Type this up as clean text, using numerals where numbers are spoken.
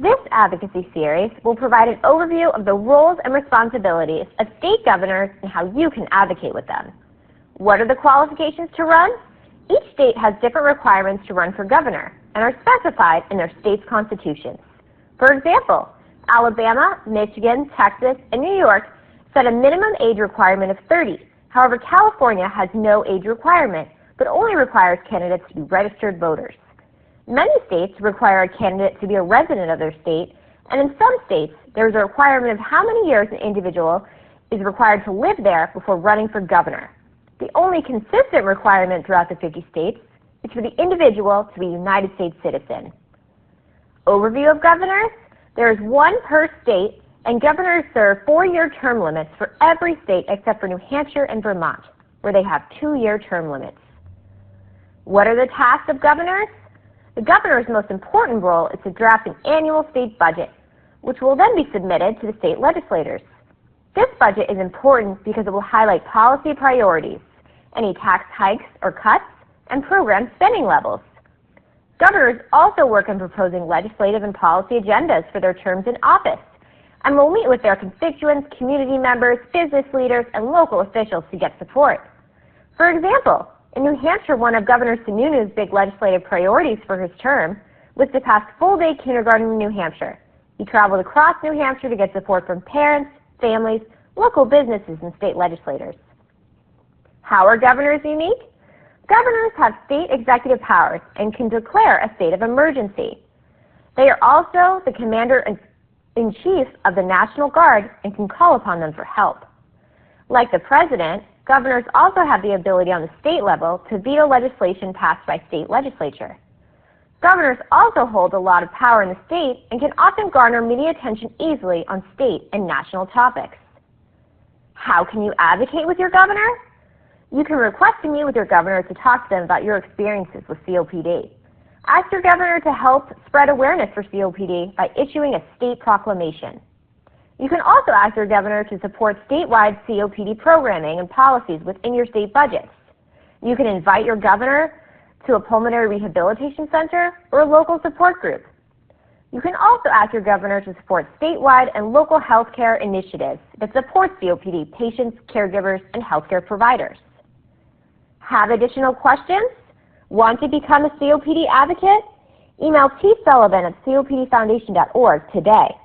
This advocacy series will provide an overview of the roles and responsibilities of state governors and how you can advocate with them. What are the qualifications to run? Each state has different requirements to run for governor and are specified in their state's constitutions. For example, Alabama, Michigan, Texas, and New York set a minimum age requirement of 30. However, California has no age requirement, but only requires candidates to be registered voters. Many states require a candidate to be a resident of their state, and in some states, there is a requirement of how many years an individual is required to live there before running for governor. The only consistent requirement throughout the 50 states is for the individual to be a United States citizen. Overview of governors. There is one per state, and governors serve 4-year term limits for every state except for New Hampshire and Vermont, where they have 2-year term limits. What are the tasks of governors? The governor's most important role is to draft an annual state budget, which will then be submitted to the state legislators. This budget is important because it will highlight policy priorities, any tax hikes or cuts, and program spending levels. Governors also work on proposing legislative and policy agendas for their terms in office, and will meet with their constituents, community members, business leaders, and local officials to get support. For example, in New Hampshire, one of Governor Sununu's big legislative priorities for his term was to pass full-day kindergarten in New Hampshire. He traveled across New Hampshire to get support from parents, families, local businesses, and state legislators. How are governors unique? Governors have state executive powers and can declare a state of emergency. They are also the commander-in-chief of the National Guard and can call upon them for help. Like the president, governors also have the ability on the state level to veto legislation passed by state legislature. Governors also hold a lot of power in the state and can often garner media attention easily on state and national topics. How can you advocate with your governor? You can request to meet with your governor to talk to them about your experiences with COPD. Ask your governor to help spread awareness for COPD by issuing a state proclamation. You can also ask your governor to support statewide COPD programming and policies within your state budgets. You can invite your governor to a pulmonary rehabilitation center or a local support group. You can also ask your governor to support statewide and local healthcare initiatives that support COPD patients, caregivers, and healthcare providers. Have additional questions? Want to become a COPD advocate? Email tsullivan@copdfoundation.org today.